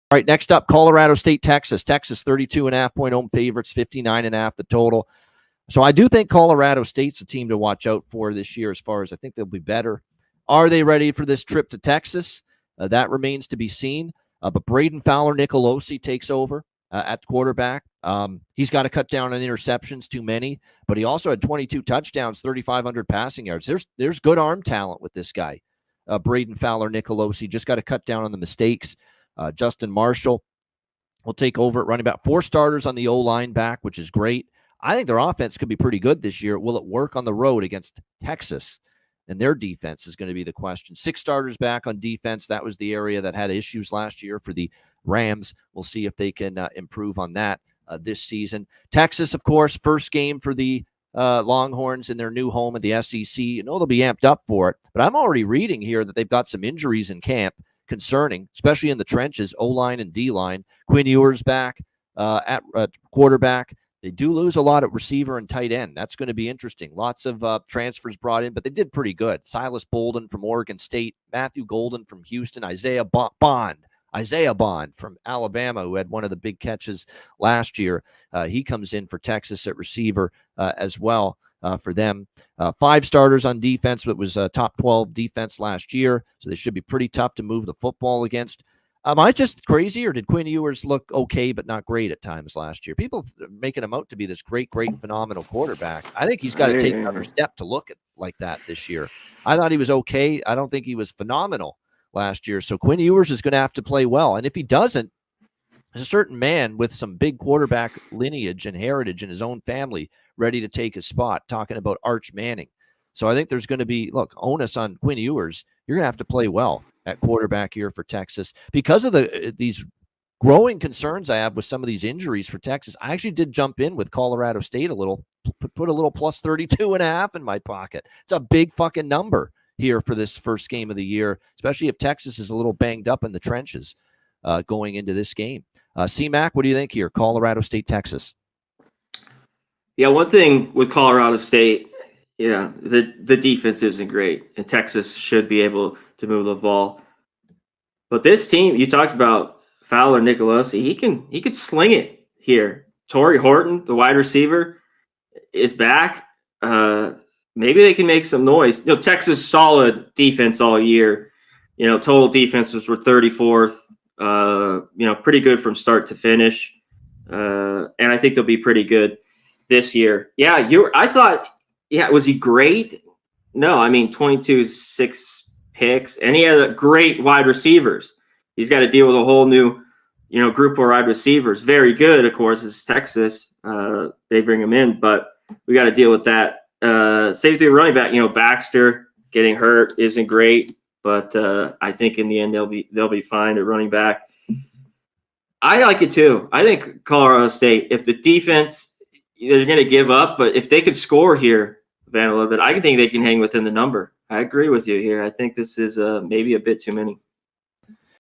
All right, next up, Colorado State, Texas. Texas 32.5-point home favorites, 59.5 the total. So I do think Colorado State's a team to watch out for this year as far as I think they'll be better. Are they ready for this trip to Texas? That remains to be seen. But Braden Fowler-Nicolosi takes over at quarterback. He's got to cut down on interceptions, too many. But he also had 22 touchdowns, 3,500 passing yards. There's good arm talent with this guy, Braden Fowler-Nicolosi. Just got to cut down on the mistakes. Justin Marshall will take over at running back. 4 starters on the O-line back, which is great. I think their offense could be pretty good this year. Will it work on the road against Texas? And their defense is going to be the question. 6 starters back on defense. That was the area that had issues last year for the Rams. We'll see if they can improve on that this season. Texas, of course, first game for the Longhorns in their new home at the SEC. You know they'll be amped up for it. But I'm already reading here that they've got some injuries in camp concerning, especially in the trenches, O-line and D-line. Quinn Ewers back at quarterback. They do lose a lot at receiver and tight end. That's going to be interesting. Lots of transfers brought in, but they did pretty good. Silas Bolden from Oregon State, Matthew Golden from Houston, Isaiah Bond from Alabama, who had one of the big catches last year. He comes in for Texas at receiver as well for them. 5 starters on defense, but was top 12 defense last year, so they should be pretty tough to move the football against. Am I just crazy, or did Quinn Ewers look okay but not great at times last year? People making him out to be this great, phenomenal quarterback. I think he's got to take another step to look at like that this year. I thought he was okay. I don't think he was phenomenal last year. So Quinn Ewers is going to have to play well. And if he doesn't, there's a certain man with some big quarterback lineage and heritage in his own family ready to take his spot, talking about Arch Manning. So I think there's going to be, onus on Quinn Ewers. You're going to have to play well at quarterback here for Texas. Because of these growing concerns I have with some of these injuries for Texas, I actually did jump in with Colorado State a little, put a little plus 32.5 in my pocket. It's a big fucking number here for this first game of the year, especially if Texas is a little banged up in the trenches going into this game. C-Mac, what do you think here? Colorado State, Texas. Yeah, one thing with Colorado State, the defense isn't great, and Texas should be able to move the ball. But this team, you talked about Fowler-Nicolosi, he could sling it here. Torrey Horton, the wide receiver, is back. Maybe they can make some noise. Texas solid defense all year. Total defenses were 34th. Pretty good from start to finish. And I think they'll be pretty good this year. Yeah, I thought, was he great? No, 22-6 picks, and he had great wide receivers. He's got to deal with a whole new, group of wide receivers. Very good, of course, is Texas. They bring him in, but we got to deal with that. Safety running back, Baxter getting hurt isn't great, but I think in the end they'll be fine at running back. I like it too. I think Colorado State, if the defense, they're going to give up, but if they could score here, Van, a little bit, I think they can hang within the number. I agree with you here. I think this is maybe a bit too many.